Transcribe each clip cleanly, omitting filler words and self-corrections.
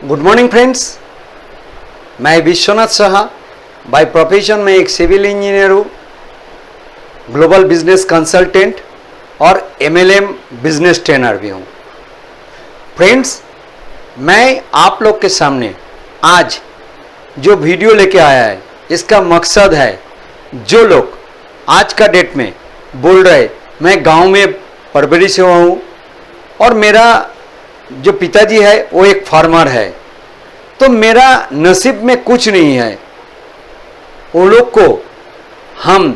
Good morning friends, मैं Vishwanath Shah. By profession मैं एक सिविल इंजीनियर हूँ, ग्लोबल बिजनेस कंसल्टेंट और एमएलएम बिजनेस ट्रेनर भी हूँ। फ्रेंड्स, मैं आप लोग के सामने आज जो वीडियो लेके आया है, इसका मकसद है जो लोग आज का डेट में बोल रहे मैं गांव में परवरिश हुआ हूँ और मेरा जो पिताजी है वो एक फार्मर है, तो मेरा नसीब में कुछ नहीं है। वो लोग को हम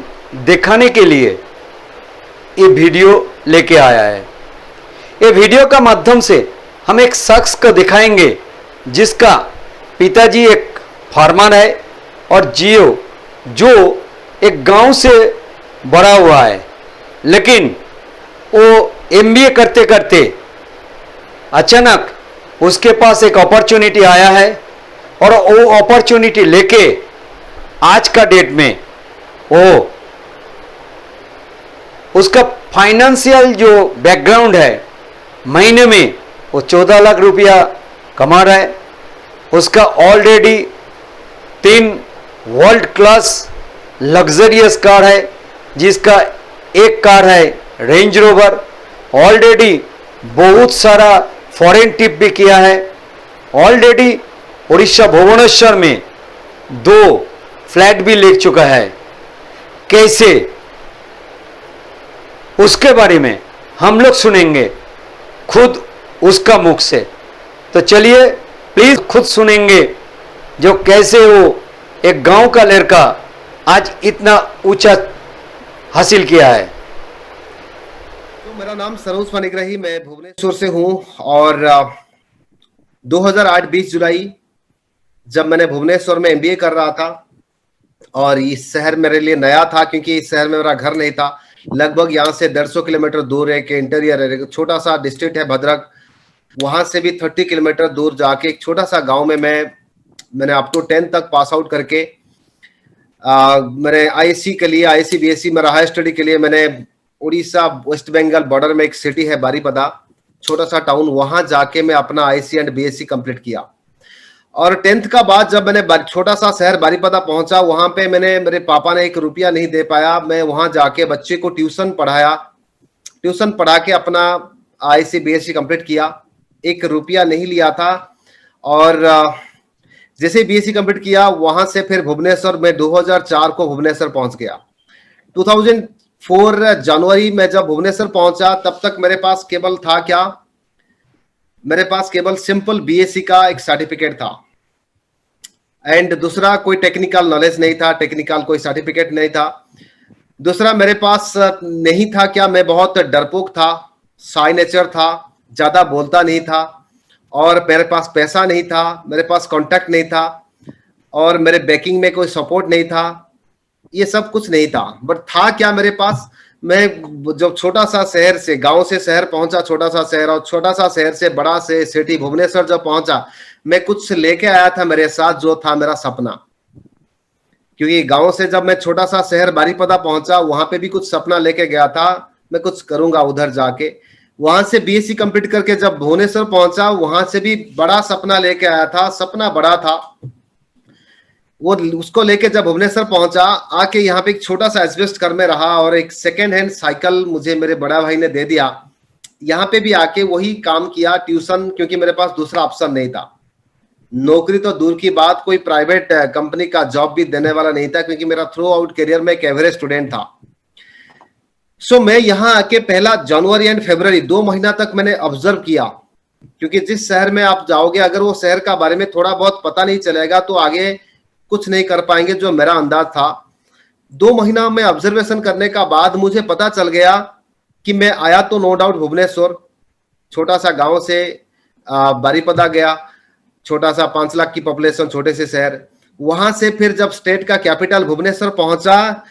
दिखाने के लिए ये वीडियो लेके आया है। ये वीडियो का माध्यम से हम एक शख्स को दिखाएंगे जिसका पिताजी एक फार्मर है और जियो जो एक गांव से बड़ा हुआ है, लेकिन वो एमबीए करते करते अचानक उसके पास एक अपॉर्चुनिटी आया है और वो अपॉर्चुनिटी लेके आज का डेट में वो उसका फाइनेंशियल जो बैकग्राउंड है, महीने में वो 14 लाख रुपया कमा रहा है। उसका already 3 world class luxurious car है, जिसका एक कार है रेंज रोवर। ऑलरेडी बहुत सारा फॉरेन ट्रिप भी किया है। ऑलरेडी उड़ीसा भुवनेश्वर में 2 फ्लैट भी ले चुका है। कैसे, उसके बारे में हम लोग सुनेंगे खुद उसका मुख से। तो चलिए प्लीज खुद सुनेंगे जो कैसे वो एक गांव का लड़का आज इतना ऊंचा हासिल किया है। मेरा नाम सरोज फनिग्रही, मैं भुवनेश्वर से हूं और 2008 20 जुलाई जब मैंने भुवनेश्वर में एमबीए कर रहा था और इस शहर मेरे लिए नया था क्योंकि इस शहर में मेरा घर नहीं था। लगभग यहाँ से 150 किलोमीटर दूर एक इंटीरियर है, छोटा सा डिस्ट्रिक्ट है भद्रक। वहां से भी 30 किलोमीटर दूर जाके एक छोटा सा गांव में मैंने अप टू 10 तक पास आउट करके मैंने आईएससी के लिए, आईएससी बीएससी मेरा हायर स्टडी के लिए मैंने उड़ीसा वेस्ट बंगाल बॉर्डर में एक सिटी है बारीपदा, छोटा सा टाउन, वहां जाके मैं अपना आईसी एंड बीएससी कंप्लीट किया। और 10th का बाद जब मैंने छोटा सा शहर बारीपदा पहुंचा, वहां पे मेरे पापा ने 1 रुपया नहीं दे पाया। मैं वहां जाके बच्चे को ट्यूशन पढ़ाया, ट्यूशन पढ़ा के अपना आईसी बीएससी कंप्लीट किया। 1 रुपया नहीं लिया था। और जैसे बीएससी कंप्लीट किया वहां से फिर भुवनेश्वर में 2004 को भुवनेश्वर पहुंच गया। 2004 जनवरी में जब भुवनेश्वर पहुंचा तब तक मेरे पास केवल था क्या, मेरे पास केवल सिंपल बीएससी का एक सर्टिफिकेट था एंड दूसरा कोई टेक्निकल नॉलेज नहीं था, टेक्निकल कोई सर्टिफिकेट नहीं था। दूसरा मेरे पास नहीं था क्या, मैं बहुत डरपोक था, शाय नेचर था, ज्यादा बोलता नहीं था और मेरे पास पैसा नहीं था, मेरे पास कांटेक्ट नहीं था और मेरे बैकिंग में कोई सपोर्ट नहीं था। ये सब कुछ नहीं था। बट था क्या मेरे पास, मैं जब छोटा सा शहर से, गांव से शहर पहुंचा, छोटा सा शहर, और छोटा सा शहर से बड़ा से सिटी भुवनेश्वर जब पहुंचा, मैं कुछ लेके आया था मेरे साथ, जो था मेरा सपना। क्योंकि गांव से जब मैं छोटा सा शहर बारीपदा पहुंचा, वहां पे भी कुछ सपना लेके गया था, मैं कुछ करूंगा उधर जाके। वहां से बीएससी कंप्लीट करके जब भुवनेश्वर पहुंचा, वहां से भी बड़ा सपना लेके आया था, सपना बड़ा था। वो उसको लेके जब भुवनेश्वर पहुंचा, आके यहाँ पे एक छोटा सा एस्बेस्ट घर में रहा और एक सेकेंड हैंड साइकिल मुझे मेरे बड़ा भाई ने दे दिया। यहाँ पे भी आके वही काम किया, ट्यूशन, क्योंकि मेरे पास दूसरा ऑप्शन नहीं था। नौकरी तो दूर की बात, कोई प्राइवेट कंपनी का जॉब भी देने वाला नहीं था, क्योंकि मेरा थ्रू आउट करियर में एक एवरेज स्टूडेंट था। सो मैं यहाँ आके पहला जनवरी एंड फरवरी 2 महीना तक मैंने ऑब्जर्व किया, क्योंकि जिस शहर में आप जाओगे अगर वो शहर का बारे में थोड़ा बहुत पता नहीं चलेगा तो आगे कुछ नहीं कर पाएंगे, जो मेरा अंदाज था। 2 महीना में ऑब्जर्वेशन करने का बाद मुझे पता चल गया कि मैं आया तो नो डाउट भुवनेश्वर, छोटा सा गांव से बारीपदा गया, छोटा सा 5 लाख की पॉपुलेशन, छोटे से शहर। वहां से फिर जब स्टेट का कैपिटल भुवनेश्वर पहुंचा,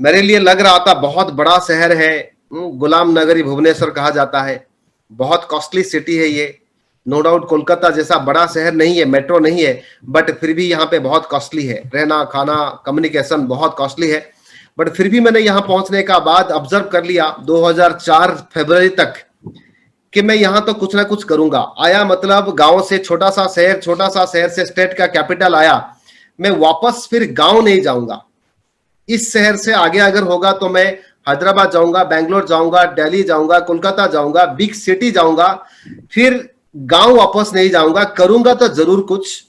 मेरे लिए लग रहा था बहुत बड़ा शहर है, गुलाम नगरी भुवनेश्वर कहा जाता है, बहुत कॉस्टली सिटी है ये। नो डाउट कोलकाता जैसा बड़ा शहर नहीं है, मेट्रो नहीं है, बट फिर भी यहाँ पे बहुत कॉस्टली है, रहना खाना कम्युनिकेशन बहुत कॉस्टली है। बट फिर भी मैंने यहाँ पहुंचने का बाद ऑब्जर्व कर लिया 2004 फरवरी तक कि मैं यहां तो कुछ ना कुछ करूंगा। आया मतलब गांव से छोटा सा शहर से स्टेट का कैपिटल आया, मैं वापस फिर गांव नहीं जाऊंगा। इस शहर से आगे अगर होगा तो मैं हैदराबाद जाऊंगा, बैंगलोर जाऊंगा, दिल्ली जाऊंगा, कोलकाता जाऊंगा, बिग सिटी जाऊंगा, फिर गांव वापस नहीं जाऊंगा। करूंगा तो जरूर कुछ,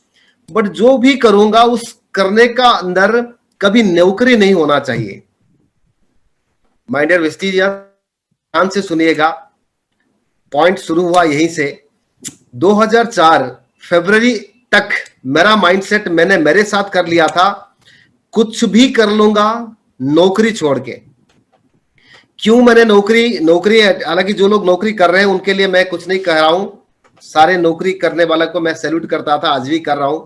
बट जो भी करूंगा उस करने का अंदर कभी नौकरी नहीं होना चाहिए। माय डियर वेस्टिजियन, ध्यान से सुनिएगा, पॉइंट शुरू हुआ यहीं से। 2004 फरवरी तक मेरा माइंडसेट मैंने मेरे साथ कर लिया था, कुछ भी कर लूंगा नौकरी छोड़ के। क्यों मैंने नौकरी हालांकि जो लोग नौकरी कर रहे हैं उनके लिए मैं कुछ नहीं कह रहा हूं, सारे नौकरी करने वालों को मैं सैल्यूट करता था, आज भी कर रहा हूं।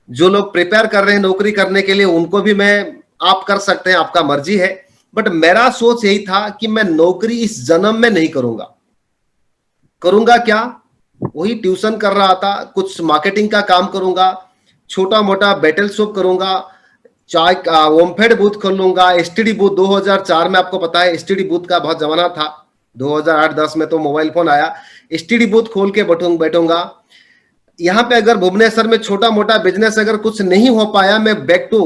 जो लोग प्रिपेयर कर रहे हैं नौकरी करने के लिए उनको भी मैं, आप कर सकते हैं, आपका मर्जी है, बट मेरा सोच यही था कि मैं नौकरी इस जन्म में नहीं करूंगा। करूंगा क्या, वही ट्यूशन कर रहा था, कुछ मार्केटिंग का काम करूंगा, छोटा मोटा बैटल शॉप करूंगा, चाय ओमफेड बूथ खोल लूंगा, एसटीडी बूथ 2004 में आपको पता है एसटीडी बूथ का बहुत जमाना था, 2008-10 में तो मोबाइल फोन आया, एसटीडी बूथ खोल के बैठूंगा। यहाँ पे अगर भुवनेश्वर में छोटा मोटा बिजनेस अगर कुछ नहीं हो पाया, मैं बैक टू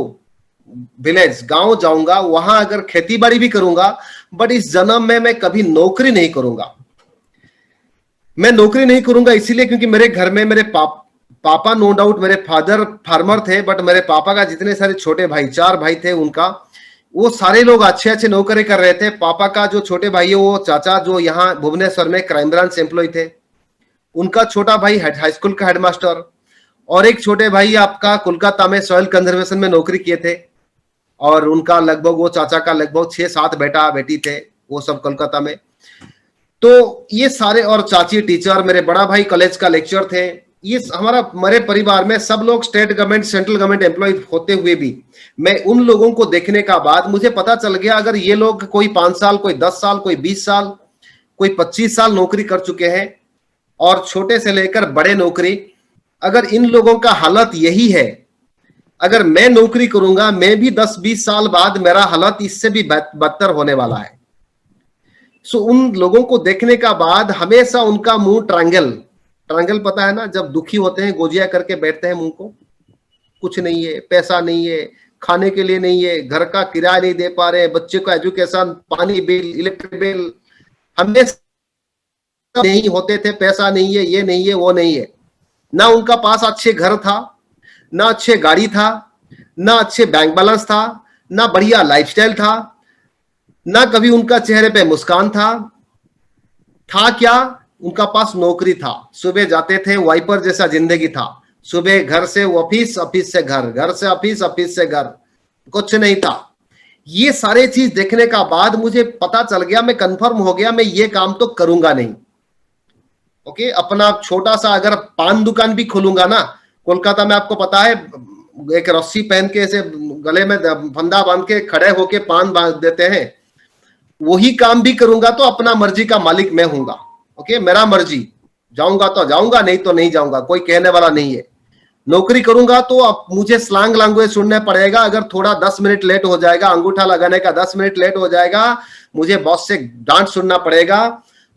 विलेज गांव जाऊंगा, वहां अगर खेती बाड़ी भी करूंगा, बट इस जन्म में मैं कभी नौकरी नहीं करूंगा। मैं नौकरी नहीं करूंगा इसीलिए क्योंकि मेरे घर में मेरे पापा नो डाउट मेरे फादर फार्मर थे, बट मेरे पापा का जितने सारे छोटे भाई, 4 भाई थे उनका, वो सारे लोग अच्छे अच्छे नौकरी कर रहे थे। पापा का जो छोटे भाई है वो चाचा जो यहाँ भुवनेश्वर में क्राइम ब्रांच एम्प्लॉय थे, उनका छोटा भाई हाई स्कूल का हेडमास्टर, और एक छोटे भाई आपका कोलकाता में सॉइल कंजर्वेशन में नौकरी किए थे, और उनका लगभग, वो चाचा का लगभग 6-7 बेटा बेटी थे, वो सब कोलकाता में। तो ये सारे, और चाची टीचर, मेरे बड़ा भाई कॉलेज का लेक्चर थे, ये हमारा, मेरे परिवार में सब लोग state government central government employee होते हुए भी मैं उन लोगों को देखने का बाद मुझे पता चल गया, अगर ये लोग कोई 5 साल, कोई 10 साल, कोई 20 साल, कोई 25 साल नौकरी कर चुके हैं, और छोटे से लेकर बड़े नौकरी, अगर इन लोगों का हालत यही है, अगर मैं नौकरी करूंगा, मैं भी 10-20 साल बाद मेरा हालत इससे भी बदतर होने वाला है। सो उन लोगों को देखने का बाद हमेशा उनका मुंह ट्रायंगल पता है ना, जब दुखी होते हैं गोजिया करके बैठते हैं मुंह को, कुछ नहीं है, पैसा नहीं है, खाने के लिए नहीं है, घर का किराया नहीं दे पा रहे, बच्चे को एजुकेशन, पानी बिल, इलेक्ट्रिक बिल, हमेशा नहीं होते थे, पैसा नहीं है, ये नहीं है, वो नहीं है। ना उनका पास अच्छे घर था, ना अच्छे गाड़ी था, ना अच्छे बैंक बैलेंस था, ना बढ़िया लाइफस्टाइल था, ना कभी उनका चेहरे पे मुस्कान था क्या? उनका पास नौकरी था, सुबह जाते थे, वाइपर जैसा जिंदगी था, सुबह घर से ऑफिस, ऑफिस से घर, घर से ऑफिस, ऑफिस से घर, कुछ नहीं था। ये सारे चीज देखने का बाद मुझे पता चल गया, मैं कंफर्म हो गया, मैं ये काम तो करूंगा नहीं। ओके, अपना छोटा सा अगर पान दुकान भी खोलूंगा ना, कोलकाता में आपको पता है एक रस्सी पहन के ऐसे गले में फंदा बांध के खड़े होके पान बांध देते हैं, वही काम भी करूंगा तो अपना मर्जी का मालिक मैं हूंगा। ओके, मेरा मर्जी, जाऊंगा तो जाऊंगा, नहीं तो नहीं जाऊंगा, कोई कहने वाला नहीं है। नौकरी करूंगा तो अब मुझे स्लैंग लैंग्वेज सुनने पड़ेगा, अगर थोड़ा 10 मिनट लेट हो जाएगा, अंगूठा लगाने का 10 मिनट लेट हो जाएगा, मुझे बॉस से डांट सुनना पड़ेगा,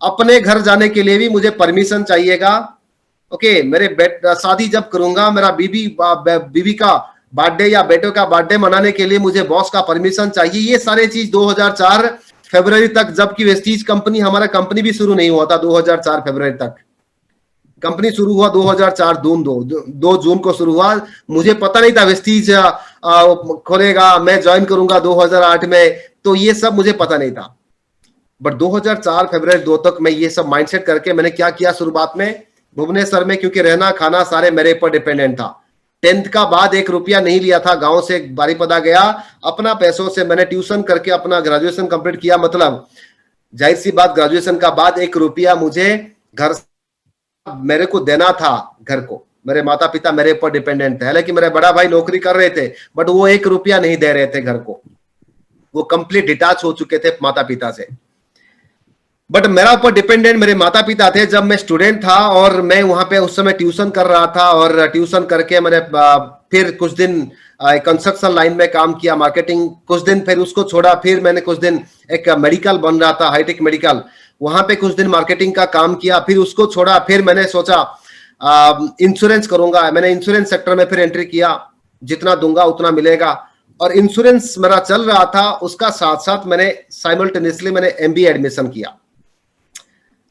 अपने घर जाने के लिए भी मुझे परमिशन चाहिएगा। ओके, मेरे शादी जब करूंगा, मेरा बीवी का बर्थडे या बेटों का बर्थडे मनाने के लिए मुझे बॉस का परमिशन चाहिए। ये सारे चीज 2004 फरवरी तक, जबकि वेस्टीज कंपनी, हमारा कंपनी भी शुरू नहीं हुआ था 2004 फरवरी तक, कंपनी शुरू हुआ 2004 2 जून को शुरू हुआ। मुझे पता नहीं था वेस्टीज खोलेगा, मैं ज्वाइन करूंगा 2008 में, तो ये सब मुझे पता नहीं था। बट 2004 फरवरी 2 तक मैं ये सब माइंडसेट करके मैंने क्या किया, शुरुआत में भुवनेश्वर में, क्योंकि रहना खाना सारे मेरे पर डिपेंडेंट था। 10th का बाद 1 रुपया नहीं लिया था, गांव से बारीपदा गया, अपना पैसों से मैंने ट्यूशन करके अपना ग्रेजुएशन कंप्लीट किया। मतलब जाहिर सी बात, ग्रेजुएशन का बाद 1 रुपया मुझे घर मेरे को देना था, घर को, मेरे माता पिता मेरे ऊपर डिपेंडेंट थे। हालांकि मेरे बड़ा भाई नौकरी कर रहे थे, बट वो 1 रुपया नहीं दे रहे थे घर को, वो कंप्लीट डिटैच हो चुके थे माता पिता से। बट मेरा ऊपर डिपेंडेंट मेरे माता पिता थे। जब मैं स्टूडेंट था और मैं वहां पे उस समय ट्यूशन कर रहा था, और ट्यूशन करके मैंने फिर कुछ दिन कंस्ट्रक्शन लाइन में काम किया, मार्केटिंग कुछ दिन, फिर उसको छोड़ा, फिर मैंने कुछ दिन एक मेडिकल बन रहा था, हाईटेक मेडिकल, वहां पे कुछ दिन मार्केटिंग का काम किया, फिर उसको छोड़ा, फिर मैंने सोचा इंश्योरेंस करूंगा। मैंने इंश्योरेंस सेक्टर में फिर एंट्री किया, जितना दूंगा उतना मिलेगा, और इंश्योरेंस मेरा चल रहा था। उसका साथ साथ मैंने साइमल्टेनियसली मैंने एमबीए एडमिशन किया,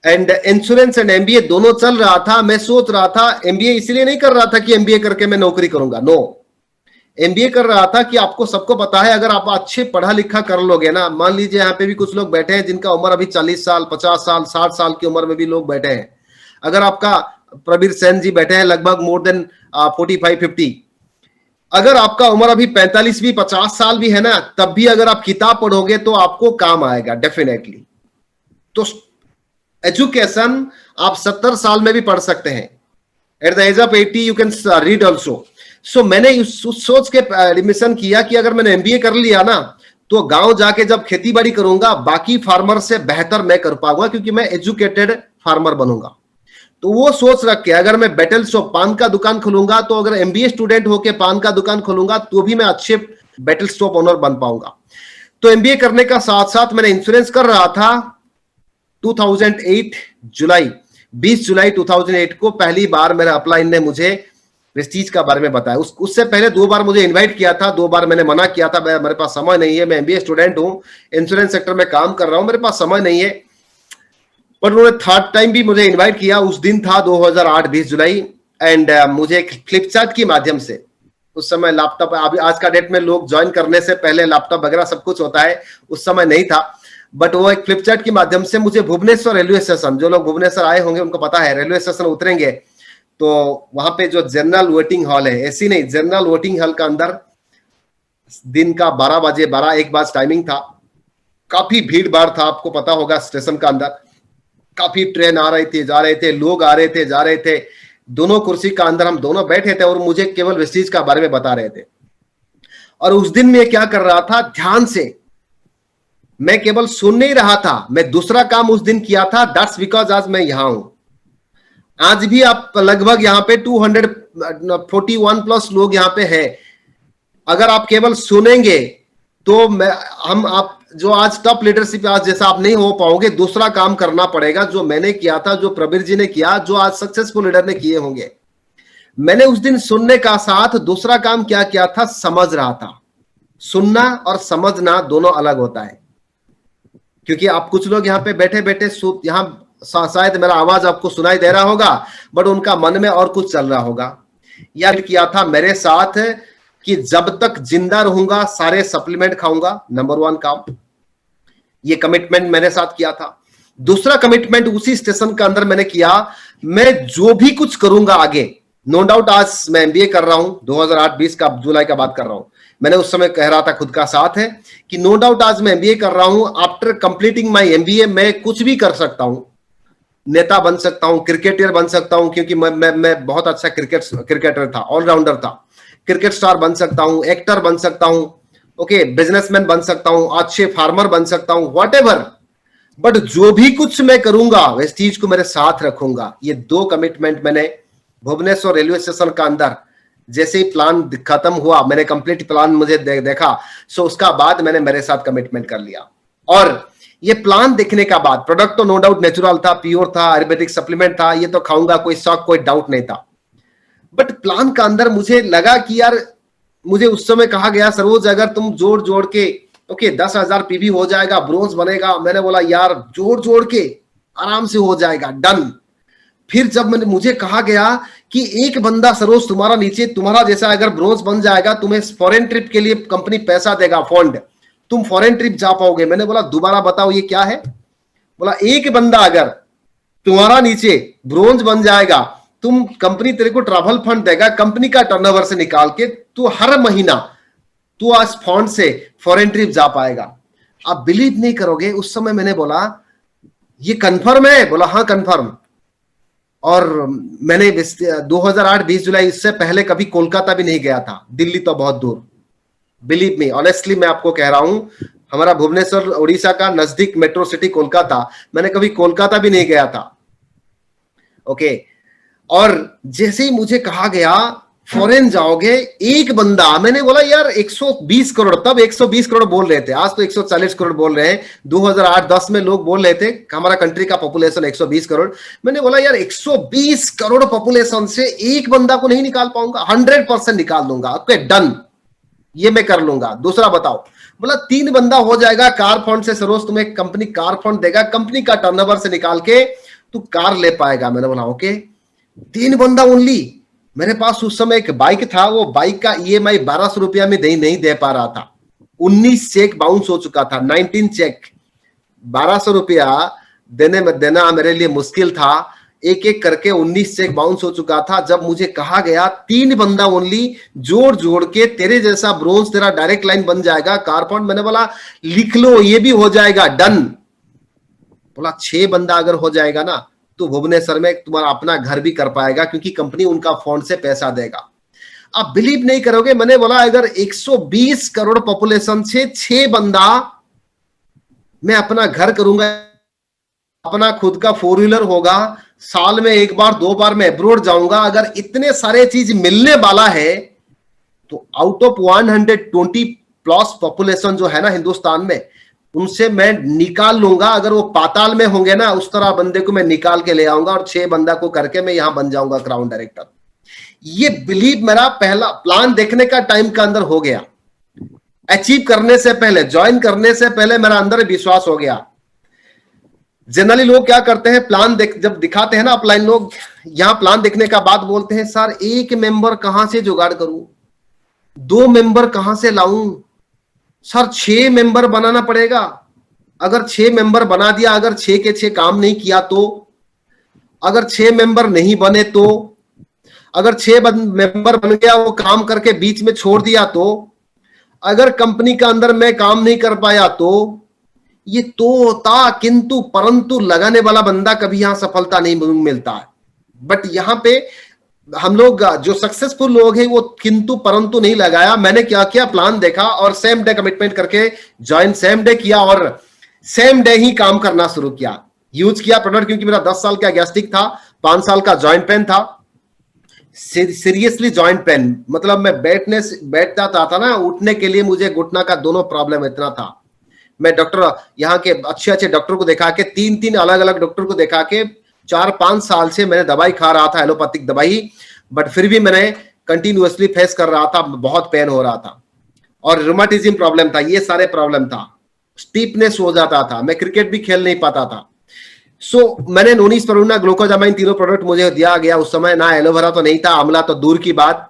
एंड इंश्योरेंस एंड एमबीए दोनों चल रहा था। मैं सोच रहा था एमबीए इसलिए नहीं कर रहा था कि एमबीए करके मैं नौकरी करूंगा, नो, एमबीए कर रहा था कि आपको सबको पता है अगर आप अच्छे पढ़ा लिखा कर लोगे ना, मान लीजिए यहाँ पे भी कुछ लोग बैठे हैं जिनका उम्र अभी 40 साल 50 साल 60 साल की उम्र में भी लोग बैठे हैं। अगर आपका प्रबीर सेन जी बैठे हैं लगभग मोर देन 45-50, अगर आपका उम्र अभी 45 भी 50 साल भी है ना, तब भी अगर आप किताब पढ़ोगे तो आपको काम आएगा डेफिनेटली। तो एजुकेशन आप 70 साल में भी पढ़ सकते हैं, at the age of 80 you can read also. सो मैंने उस सोच के एडमिशन किया कि अगर मैंने एमबीए कर लिया ना, तो गांव जाके जब खेती बाड़ी करूंगा बाकी फार्मर से बेहतर मैं कर पाऊंगा, क्योंकि मैं एजुकेटेड फार्मर बनूंगा। तो वो सोच रख के अगर मैं बैटल शॉप पान का दुकान खोलूंगा, तो अगर एमबीए स्टूडेंट होके पान का दुकान खोलूंगा तो भी मैं अच्छे बैटल शॉप ओनर बन पाऊंगा। तो एमबीए करने का साथ साथ मैंने इंश्योरेंस कर रहा था। 2008 जुलाई 20 जुलाई 2008 को पहली बार मेरा अपलाइन ने मुझे वेस्टीज का बारे में बताया। उससे पहले 2 बार मुझे इनवाइट किया था, 2 बार मैंने मना किया था, मेरे पास समय नहीं है, मैं एमबीए स्टूडेंट हूं, इंश्योरेंस सेक्टर में काम कर रहा हूं, मेरे पास समय नहीं है। पर उन्होंने 3rd टाइम भी मुझे इनवाइट किया। उस दिन था 2008 20 जुलाई, एंड मुझे एक फ्लिपचार्ट के माध्यम से, उस समय लैपटॉप, अभी आज का डेट में लोग ज्वाइन करने से पहले लैपटॉप वगैरह सब कुछ होता है, उस समय नहीं था, बट वो एक फ्लिपचार्ट के माध्यम से मुझे भुवनेश्वर रेलवे स्टेशन, जो लोग भुवनेश्वर आए होंगे उनको पता है, रेलवे स्टेशन उतरेंगे तो वहां पे जो जनरल वेटिंग हॉल है, ऐसी नहीं, जनरल वेटिंग हॉल का अंदर दिन का 12 बजे 12-1 बजे टाइमिंग था। काफी भीड़ भाड़ था, आपको पता होगा स्टेशन का अंदर काफी ट्रेन आ रही थी, जा रहे थे, लोग आ रहे थे, जा रहे थे। दोनों कुर्सी का अंदर हम दोनों बैठे थे और मुझे केवल वेस्टीज का बारे में बता रहे थे। और उस दिन मैं क्या कर रहा था, ध्यान से मैं केवल सुन नहीं रहा था, मैं दूसरा काम उस दिन किया था। दैट्स बिकॉज आज मैं यहां हूं। आज भी आप लगभग यहां पे 241 प्लस लोग यहां पे है। अगर आप केवल सुनेंगे तो आप जो आज टॉप लीडरशिप आज जैसा आप नहीं हो पाओगे, दूसरा काम करना पड़ेगा जो मैंने किया था, जो प्रबीर जी ने किया, जो आज सक्सेसफुल लीडर ने किए होंगे। मैंने उस दिन सुनने का साथ दूसरा काम क्या किया था, समझ रहा था। सुनना और समझना दोनों अलग होता है, क्योंकि आप कुछ लोग यहाँ पे बैठे बैठे यहां शायद मेरा आवाज आपको सुनाई दे रहा होगा, बट उनका मन में और कुछ चल रहा होगा। यह किया था मेरे साथ कि जब तक जिंदा रहूंगा सारे सप्लीमेंट खाऊंगा, नंबर 1 काम, ये कमिटमेंट मेरे साथ किया था। दूसरा कमिटमेंट उसी स्टेशन के अंदर मैंने किया, मैं जो भी कुछ करूंगा आगे, नो डाउट आज मैं एमबीए कर रहा हूं, 2008-20 का जुलाई का बात कर रहा हूं, मैंने उस समय कह रहा था खुद का साथ है कि नो डाउट आज मैं एमबीए कर रहा हूं। आफ्टर कंप्लीटिंग माय एमबीए मैं कुछ भी कर सकता हूं, नेता बन सकता हूं, क्रिकेटर बन सकता हूं, क्योंकि मैं बहुत अच्छा क्रिकेटर था, ऑलराउंडर था, क्रिकेट स्टार बन सकता हूं, एक्टर बन सकता हूं, ओके, बिजनेसमैन बन सकता हूं, अच्छे फार्मर बन सकता हूं, व्हाटएवर, बट जो भी कुछ मैं करूंगा वेस्टीज को मेरे साथ रखूंगा। ये 2 कमिटमेंट मैंने भुवनेश्वर रेलवे स्टेशन का अंदर जैसे ही प्लान खत्म हुआ, मैंने कंप्लीट प्लान मुझे देखा, सो उसका बाद मैंने मेरे साथ कमिटमेंट कर लिया। और ये प्लान देखने का बाद, प्रोडक्ट तो नो डाउट नेचुरल था, प्योर था, आयुर्वेदिक सप्लीमेंट था, ये तो खाऊंगा, कोई शौक कोई डाउट नहीं था, बट प्लान का अंदर मुझे लगा कि यार, मुझे उस समय कहा गया सरोज अगर तुम जोड़ जोड़ के ओके 10,000 पीवी हो जाएगा, ब्रोंज बनेगा। मैंने बोला यार जोड़ जोड़ के आराम से हो जाएगा, डन। फिर जब मुझे कहा गया कि एक बंदा सरोज तुम्हारा नीचे, तुम्हारा जैसा अगर ब्रोंज बन जाएगा, तुम्हें फॉरेन ट्रिप के लिए कंपनी पैसा देगा, फंड, तुम फॉरेन ट्रिप जा पाओगे। मैंने बोला दोबारा बताओ ये क्या है? बोला एक बंदा अगर तुम्हारा नीचे ब्रोंज बन जाएगा, तुम कंपनी तेरे को ट्रैवल फंड देगा, कंपनी का टर्नओवर से निकाल के तू हर महीना तू आज फंड से फॉरेन ट्रिप जा पाएगा। आप बिलीव नहीं करोगे, उस समय मैंने बोला ये कंफर्म है? बोला हाँ कंफर्म। और मैंने 2008-20 जुलाई, इससे पहले कभी कोलकाता भी नहीं गया था, दिल्ली तो बहुत दूर, बिलीव मी, ऑनेस्टली मैं आपको कह रहा हूं, हमारा भुवनेश्वर उड़ीसा का नजदीक मेट्रो सिटी कोलकाता, मैंने कभी कोलकाता भी नहीं गया था, ओके। और जैसे ही मुझे कहा गया फॉरेन जाओगे, एक बंदा, मैंने बोला यार 120 करोड़, तब 120 करोड़ बोल रहे थे, आज तो 140 करोड़ बोल रहे हैं। 2008-10 में लोग बोल रहे थे हमारा कंट्री का पॉपुलेशन 120 करोड़। मैंने बोला यार 120 करोड़ पॉपुलेशन से एक बंदा को नहीं निकाल पाऊंगा, 100% निकाल दूंगा। ओके डन, ये मैं कर लूंगा। दूसरा बताओ, बोला 3 बंदा हो जाएगा कार फंड से। सरोज तुम्हें कंपनी कार फंड देगा, कंपनी का टर्नओवर से निकाल के तू कार ले पाएगा। मैंने बोला ओके, 3 बंदा ओनली। मेरे पास उस समय एक बाइक था, वो बाइक का ईएमआई 1200 रुपया में नहीं दे पा रहा था। 19 चेक बाउंस हो चुका था, 19 चेक, 1200 रुपया देना मेरे लिए मुश्किल था। एक एक करके 19 चेक बाउंस हो चुका था। जब मुझे कहा गया 3 बंदा ओनली, जोड़ जोड़ के तेरे जैसा ब्रोंज तेरा डायरेक्ट लाइन बन जाएगा कार फंड। मैंने बोला लिख लो, ये भी हो जाएगा, डन। बोला 6 बंदा अगर हो जाएगा ना तो भुवनेश्वर में तुम्हारा अपना घर भी कर पाएगा, क्योंकि कंपनी उनका फंड से पैसा देगा। आप बिलीव नहीं करोगे, मैंने बोला अगर 120 करोड़ पॉपुलेशन से 6 बंदा मैं अपना घर करूंगा, अपना खुद का 4 व्हीलर होगा, साल में 1 बार 2 बार मैं अब्रोड जाऊंगा, अगर इतने सारे चीज मिलने वाला है तो आउट ऑफ 120 प्लस पॉपुलेशन जो है ना हिंदुस्तान में, उनसे मैं निकाल लूंगा। अगर वो पाताल में होंगे ना, उस तरह बंदे को मैं निकाल के ले आऊंगा और 6 बंदा को करके मैं यहां बन जाऊंगा क्राउन डायरेक्टर। ये बिलीव मेरा पहला प्लान देखने का टाइम का अंदर हो गया। अचीव करने से पहले, ज्वाइन करने से पहले मेरा अंदर विश्वास हो गया। जनरली लोग क्या करते हैं, प्लान जब दिखाते हैं ना अपलाइन लोग, यहां प्लान देखने का बाद बोलते हैं सर 1 मेंबर कहां से जुगाड़ करूं, 2 मेंबर कहां से लाऊं, सर 6 मेंबर बनाना पड़ेगा। अगर 6 मेंबर बना दिया, अगर 6 के 6 काम नहीं किया तो, अगर 6 मेंबर नहीं बने तो, अगर 6 मेंबर बन गया वो काम करके बीच में छोड़ दिया तो, अगर कंपनी का अंदर मैं काम नहीं कर पाया तो, ये तो होता किंतु परंतु लगाने वाला बंदा कभी यहां सफलता नहीं मिलता है। बट यहां पे हम लोग जो सक्सेसफुल लोग हैं वो किंतु परंतु नहीं लगाया। मैंने क्या किया, प्लान देखा और सेम डे कमिटमेंट करके ज्वाइन सेम डे किया और सेम डे ही काम करना शुरू किया। यूज किया प्रोडक्ट, क्योंकि मेरा 10 साल का गैस्ट्रिक था, 5 साल का जॉइंट पेन था, सीरियसली जॉइंट पेन, मतलब मैं बैठता था ना, उठने के लिए मुझे घुटना का दोनों प्रॉब्लम इतना था। मैं डॉक्टर, यहाँ के अच्छे डॉक्टर को दिखा के, 3 अलग अलग डॉक्टर को दिखा के 4-5 साल से मैंने दवाई खा रहा था, एलोपैथिक दवाई, बट फिर भी मैंने कंटिन्यूअसली फेस कर रहा था, बहुत पेन हो रहा था और रूमेटिज्म प्रॉब्लम था, ये सारे प्रॉब्लम था, स्टीपनेस हो जाता था, मैं क्रिकेट भी खेल नहीं पाता था। मैंने नोनी स्पिरुलिना, ग्लूकोजामाइन, तीनों प्रोडक्ट मुझे दिया गया उस समय। ना एलोवेरा तो नहीं था, आंवला तो दूर की बात।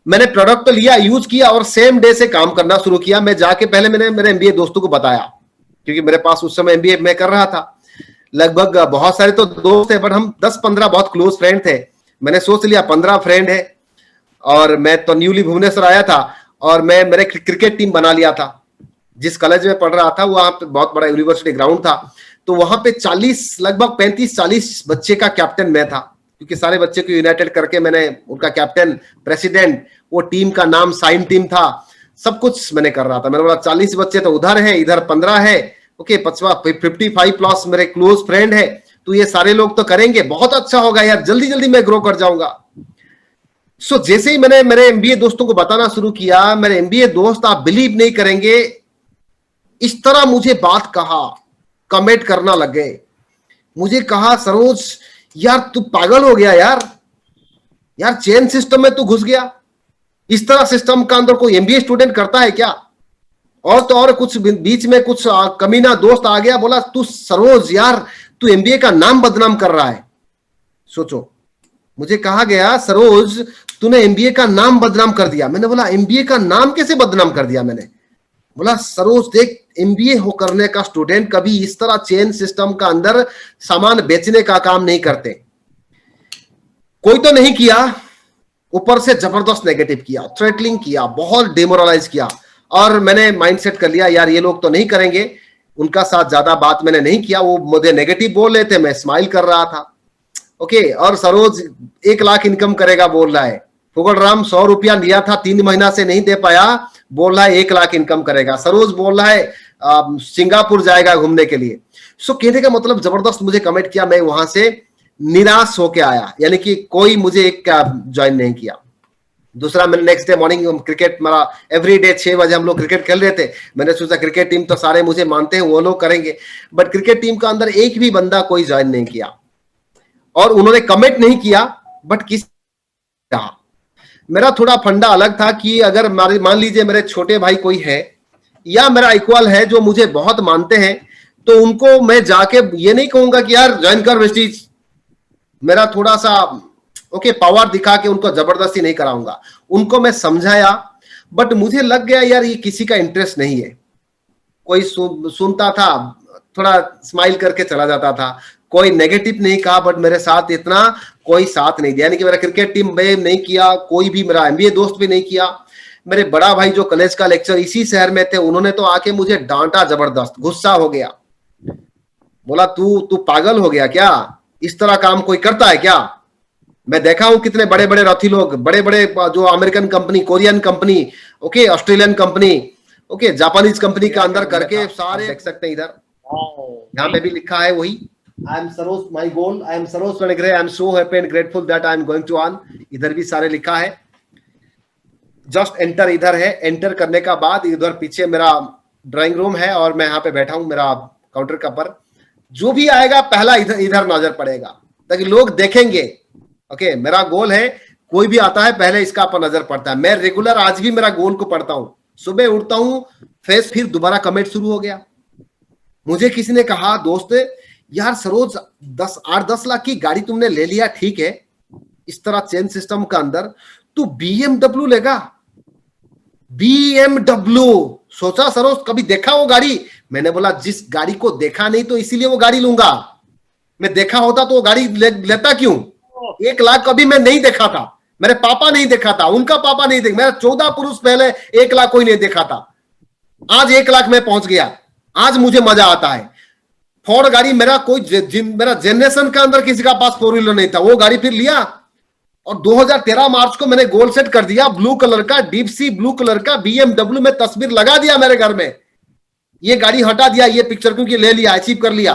मैंने प्रोडक्ट तो लिया, यूज किया और सेम डे से काम करना शुरू किया। मैं जाके पहले मैंने मेरे एमबीए दोस्तों को बताया, क्योंकि मेरे पास उस समय एमबीए मैं कर रहा था। लगभग बहुत सारे तो दोस्त थे, बट हम 10-15 बहुत क्लोज फ्रेंड थे। मैंने सोच लिया 15 फ्रेंड है, और मैं तो न्यूली भुवनेश्वर आया था और मैं मेरे क्रिकेट टीम बना लिया था। जिस कॉलेज में पढ़ रहा था वहां पे बहुत बड़ा यूनिवर्सिटी ग्राउंड था, तो वहां पे 40, लगभग 35-40 बच्चे का कैप्टन मैं था, क्योंकि सारे बच्चे को यूनाइटेड करके मैंने उनका कैप्टन, प्रेसिडेंट, वो टीम का नाम साइन टीम था, सब कुछ मैंने कर रहा था। मैंने बोला 40 बच्चे तो उधर है, इधर 15 है, ओके 55 प्लस मेरे क्लोज फ्रेंड है, तो ये सारे लोग तो करेंगे, बहुत अच्छा होगा यार, जल्दी जल्दी मैं ग्रो कर जाऊंगा। जैसे ही मैंने मेरे एमबीए दोस्तों को बताना शुरू किया, मेरे एमबीए दोस्त, आप बिलीव नहीं करेंगे, इस तरह मुझे बात कहा, कमेंट करना लग गए। मुझे कहा सरोज यार तू पागल हो गया यार चेन सिस्टम में तू घुस गया, इस तरह सिस्टम का अंदर कोई एमबीए स्टूडेंट करता है क्या? और तो और कुछ बीच में कुछ कमीना दोस्त आ गया, बोला तू सरोज यार तू एमबीए का नाम बदनाम कर रहा है। सोचो, मुझे कहा गया सरोज तूने एमबीए का नाम बदनाम कर दिया। मैंने बोला एमबीए का नाम कैसे बदनाम कर दिया मैंने? बोला सरोज देख, एमबीए हो करने का स्टूडेंट कभी इस तरह चेन सिस्टम का अंदर सामान बेचने का काम नहीं करते। कोई तो नहीं किया, ऊपर से जबरदस्त नेगेटिव किया, थ्रेटलिंग किया, बहुत डिमोरलाइज किया, और मैंने माइंडसेट कर लिया यार ये लोग तो नहीं करेंगे। उनका साथ ज्यादा बात मैंने नहीं किया, वो मुझे नेगेटिव बोल रहे थे, मैं स्माइल कर रहा था। ओके, और सरोज 1 लाख इनकम करेगा बोल रहा है, फुगड़ राम 100 रुपया लिया था, 3 महीना से नहीं दे पाया, बोल रहा है 1 लाख इनकम करेगा। सरोज बोल रहा है सिंगापुर जाएगा घूमने के लिए। कहने का मतलब जबरदस्त मुझे कमेंट किया, मैं वहां से निराश होके आया, यानी कि कोई मुझे एक ज्वाइन नहीं किया। दूसरा मैंने नेक्स्ट डे मॉर्निंग क्रिकेट, मेरा एवरी डे 6 बजे हम लोग क्रिकेट खेल रहे थे। मैंने सोचा क्रिकेट टीम तो सारे मुझे मानते हैं, वो लोग करेंगे, बट क्रिकेट टीम का अंदर एक भी बंदा कोई ज्वाइन नहीं किया और उन्होंने कमिट नहीं किया। बट किस कहा, मेरा थोड़ा फंडा अलग था कि अगर मान लीजिए मेरे छोटे भाई कोई है या मेरा इक्वल है जो मुझे बहुत मानते हैं, तो उनको मैं जाके ये नहीं कहूंगा कि यार ज्वाइन कर वेस्टीज। मेरा थोड़ा सा ओके पावर दिखा के उनको जबरदस्ती नहीं कराऊंगा, उनको मैं समझाया। बट मुझे लग गया यार ये किसी का इंटरेस्ट नहीं है। कोई सुनता था, थोड़ा स्माइल करके चला जाता था, कोई नेगेटिव नहीं कहा, बट मेरे साथ इतना कोई साथ नहीं दिया। यानी कि मेरा क्रिकेट टीम में नहीं किया, कोई भी मेरा एमबीए दोस्त भी नहीं किया। मेरे बड़ा भाई जो कॉलेज का लेक्चर इसी शहर में थे, उन्होंने तो आके मुझे डांटा जबरदस्त, गुस्सा हो गया, बोला तू पागल हो गया क्या, इस तरह काम कोई करता है क्या। मैं देखा हूं कितने बड़े बड़े रथी लोग, बड़े बड़े जो American company, Korean company, okay Australian company, okay Japanese company का अंदर करके सारे देख सकते हैं। इधर यहाँ पे भी लिखा है वही, I am Saroj, my goal, I am Saroj Panigrahi, I am so happy and grateful that I am going to earn. इधर भी सारे लिखा है। जस्ट एंटर इधर है, एंटर करने का बाद इधर पीछे मेरा ड्राइंग रूम है और मैं यहाँ पे बैठा हूं मेरा काउंटर का पर। जो भी आएगा पहला इधर नजर पड़ेगा ताकि लोग देखेंगे। ओके मेरा गोल है, कोई भी आता है पहले इसका पर नजर पड़ता है। मैं रेगुलर आज भी मेरा गोल को पढ़ता हूं, सुबह उठता हूं फेस, फिर दोबारा कमेंट शुरू हो गया। मुझे किसी ने कहा दोस्त यार सरोज 8-10 लाख की गाड़ी तुमने ले लिया, ठीक है, इस तरह चेन सिस्टम का अंदर तू बीएमडब्ल्यू लेगा। बीएमडब्ल्यू सोचा सरोज कभी देखा वो गाड़ी? मैंने बोला जिस गाड़ी को देखा नहीं तो इसीलिए वो गाड़ी लूंगा। मैं देखा होता तो वो गाड़ी लेता क्यों? 1 लाख कभी मैं नहीं देखा था, मेरे पापा नहीं देखा था, उनका पापा नहीं देखा, मेरा 14 पुरुष पहले 1 लाख कोई नहीं देखा था। आज 1 लाख में पहुंच गया, आज मुझे मजा आता है। फोर्ड गाड़ी मेरा मेरा जनरेशन का अंदर किसी का पास 4 व्हीलर नहीं था, वो गाड़ी फिर लिया और 2013 मार्च को मैंने गोल सेट कर दिया, ब्लू कलर का, डीप सी ब्लू कलर का बीएमडब्ल्यू में तस्वीर लगा दिया मेरे घर में। ये गाड़ी हटा दिया, ये पिक्चर क्योंकि ले लिया, अचीव कर लिया।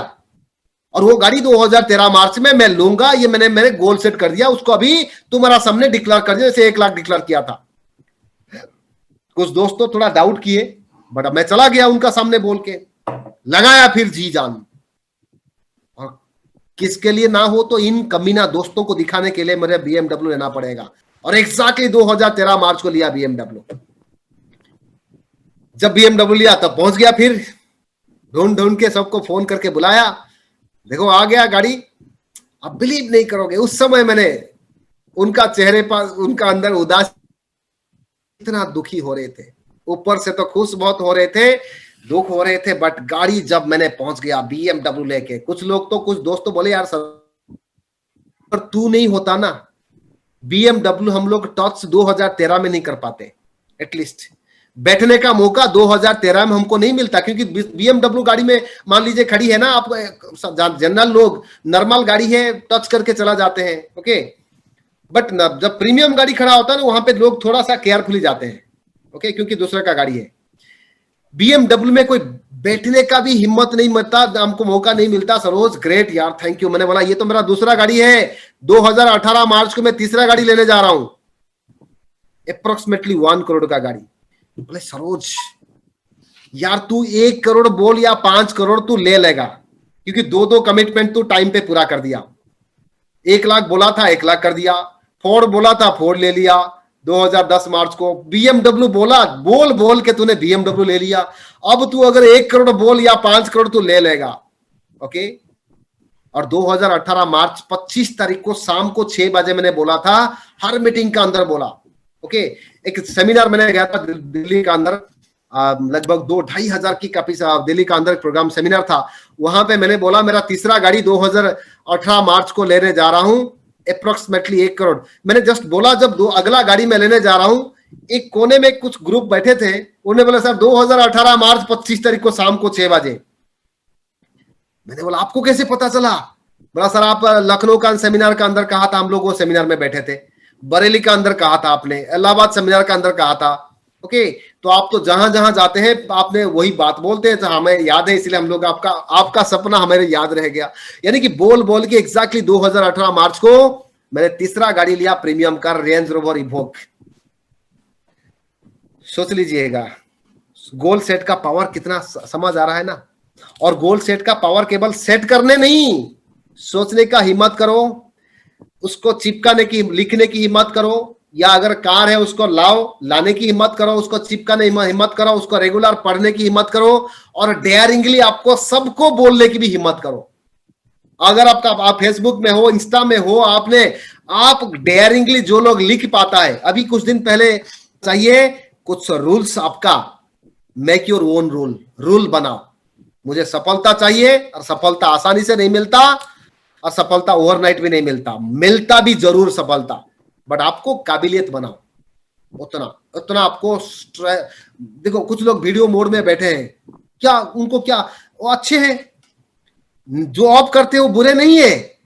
और वो गाड़ी 2013 मार्च में मैं लूंगा, ये मैंने गोल सेट कर दिया। उसको अभी तुम्हारा सामने डिक्लेयर कर दिया, जैसे 1 लाख डिक्लेयर किया था। कुछ दोस्तों थोड़ा डाउट किए, बट मैं चला गया उनका सामने बोल के, लगाया फिर जी जान। और किसके लिए ना हो तो इन कमीना दोस्तों को दिखाने के लिए मेरे बीएमडब्ल्यू लेना पड़ेगा। और एग्जैक्टली 2013 मार्च को लिया बीएमडब्ल्यू। जब बीएमडब्ल्यू लिया तब पहुंच गया, फिर ढूंढ ढूंढ के सबको फोन करके बुलाया, देखो आ गया गाड़ी। अब बिलीव नहीं करोगे, उस समय मैंने उनका चेहरे पर, उनका अंदर उदास, इतना दुखी हो रहे थे, ऊपर से तो खुश बहुत हो रहे थे, दुख हो रहे थे। बट गाड़ी जब मैंने पहुंच गया बीएमडब्ल्यू लेके, कुछ लोग तो, कुछ दोस्त तो बोले यार सर पर तू नहीं होता ना बीएमडब्ल्यू, हम लोग टच 2013 में नहीं कर पाते, एटलीस्ट बैठने का मौका 2013 में हमको नहीं मिलता। क्योंकि बीएमडब्ल्यू गाड़ी में मान लीजिए खड़ी है ना, आप जनरल लोग नॉर्मल गाड़ी है टच करके चला जाते हैं, ओके। बट जब प्रीमियम गाड़ी खड़ा होता है ना, वहां पे लोग थोड़ा सा केयरफुली जाते हैं, ओके, क्योंकि दूसरे का गाड़ी है। बीएमडब्ल्यू में कोई बैठने का भी हिम्मत नहीं मिलता, हमको मौका नहीं मिलता। सरोज ग्रेट यार, थैंक यू। मैंने बोला ये तो मेरा दूसरा गाड़ी है, 2018 मार्च को मैं तीसरा गाड़ी लेने जा रहा हूं, अप्रोक्सीमेटली 1 करोड़ का गाड़ी। बोले सरोज यार तू 1 करोड़ बोल या 5 करोड़ तू ले लेगा, क्योंकि 2 कमिटमेंट तू टाइम पे पूरा कर दिया। 1 लाख बोला था, 1 लाख कर दिया। फोर्ड बोला था, फोर्ड ले लिया 2010 मार्च को। बीएमडब्ल्यू बोला, बोल के तूने बीएमडब्ल्यू ले लिया। अब तू अगर 1 करोड़ बोल या 5 करोड़ तू ले लेगा, ओके। और 2018 मार्च 25 तारीख को शाम को 6 बजे मैंने बोला था, हर मीटिंग का अंदर बोला, ओके। एक सेमिनार मैंने गया था दिल्ली का अंदर, लगभग 2-2.5 हजार की काफी दिल्ली का अंदर प्रोग्राम सेमिनार था। वहां पे मैंने बोला मेरा तीसरा गाड़ी 2018 मार्च को लेने जा रहा हूं, अप्रोक्सीमेटली 1 करोड़। मैंने जस्ट बोला, जब अगला गाड़ी मैं लेने जा रहा हूं, एक कोने में कुछ ग्रुप बैठे थे, उन्होंने बोला सर 2018 मार्च 25 तारीख को शाम को 6 बजे। मैंने बोला आपको कैसे पता चला? बोला सर आप लखनऊ का सेमिनार का अंदर कहा था, हम लोग वो सेमिनार में बैठे थे। बरेली का अंदर कहा था आपने, इलाहाबाद सेमिनार का अंदर कहा था, ओके। तो आप तो जहां जहां जाते हैं आपने वही बात बोलते हैं, तो हमें याद है, इसलिए हम लोग आपका सपना हमें याद रह गया। यानी कि बोल के एग्जैक्टली 2018 मार्च को मैंने तीसरा गाड़ी लिया, premium car, range rover evoke. सोच लीजिएगा, गोल सेट का पावर कितना समझ आ रहा है ना। और गोल सेट का पावर केवल सेट करने नहीं, सोचने का हिम्मत करो, उसको चिपकाने की, लिखने की हिम्मत करो, या अगर कार है उसको लाने की हिम्मत करो, उसको चिपकाने की हिम्मत करो, उसको रेगुलर पढ़ने की हिम्मत करो, और डेयरिंगली आपको सबको बोलने की भी हिम्मत करो। अगर आप फेसबुक में हो, इंस्टा में हो, आप डेयरिंगली जो लोग लिख पाता है, अभी कुछ दिन पहले चाहिए कुछ रूल्स, आपका मेक योर ओन रूल बनाओ। मुझे सफलता चाहिए, और सफलता आसानी से नहीं मिलता, और सफलता ओवरनाइट भी नहीं मिलता भी जरूर सफलता, बट आपको काबिलियत बनाओ। उतना आपको देखो, कुछ लोग वीडियो मोड में बैठे हैं, क्या उनको, क्या वो अच्छे हैं, जो आप करते हो बुरे नहीं है,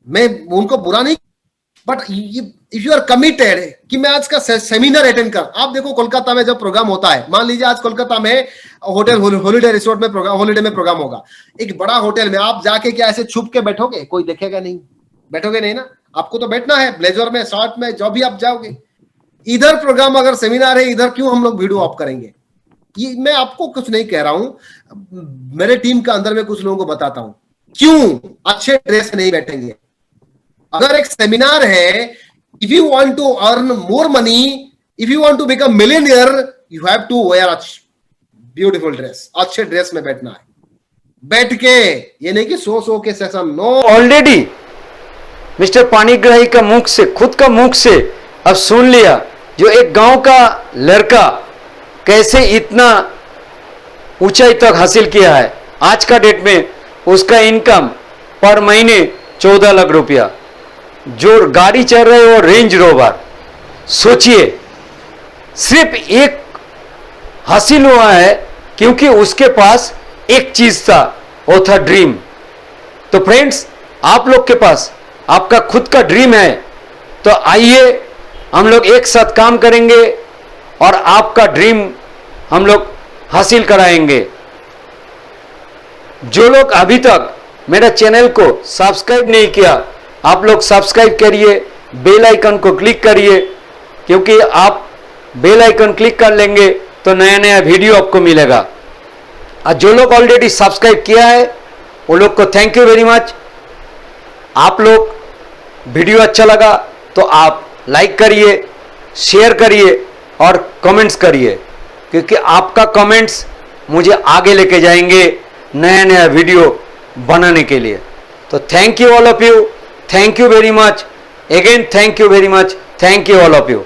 मैं उनको बुरा नहीं, but if you are committed कि मैं आज का सेमिनार अटेंड कर। आप देखो कोलकाता में जब प्रोग्राम होता है, मान लीजिए आज कोलकाता में होटल हॉलिडे रिसोर्ट में प्रोग्राम, हॉलिडे में प्रोग्राम होगा, एक बड़ा होटल में, आप जाके क्या ऐसे छुप के बैठोगे? कोई देखेगा नहीं, बैठोगे नहीं ना, आपको तो बैठना है ब्लेजर में, शॉर्ट में, जो भी आप जाओगे। इधर प्रोग्राम अगर सेमिनार है, इधर क्यों हम लोग वीडियो ऑफ करेंगे? ये मैं आपको कुछ नहीं कह रहा हूं, मेरे टीम के अंदर में कुछ लोगों को बताता हूं क्यों अच्छे ड्रेस नहीं बैठेंगे। अगर एक सेमिनार है, if you want to earn more money, if you want to become millionaire, you have to wear beautiful dress, अच्छे ड्रेस में बैठना है, बैठ के, ये नहीं कि सो के session, no. Already mister Panigrahi का मुख से, खुद का मुख से अब सुन लिया, जो एक गांव का लड़का कैसे इतना ऊंचाई तक हासिल किया है। आज का डेट में उसका इनकम पर महीने 14 लाख रुपया, जो गाड़ी चल रही है वो रेंज रोवर। सोचिए, सिर्फ एक हासिल हुआ है क्योंकि उसके पास एक चीज था, वो था ड्रीम। तो फ्रेंड्स, आप लोग के पास आपका खुद का ड्रीम है, तो आइए हम लोग एक साथ काम करेंगे और आपका ड्रीम हम लोग हासिल कराएंगे। जो लोग अभी तक मेरा चैनल को सब्सक्राइब नहीं किया, आप लोग सब्सक्राइब करिए, बेल आइकन को क्लिक करिए, क्योंकि आप बेल आइकन क्लिक कर लेंगे तो नया नया वीडियो आपको मिलेगा। और जो लोग ऑलरेडी सब्सक्राइब किया है वो लोग को थैंक यू वेरी मच। आप लोग वीडियो अच्छा लगा तो आप लाइक करिए, शेयर करिए और कमेंट्स करिए, क्योंकि आपका कमेंट्स मुझे आगे लेके जाएंगे नया नया वीडियो बनाने के लिए। तो thank you all of you, thank you very much again, thank you very much, thank you all of you.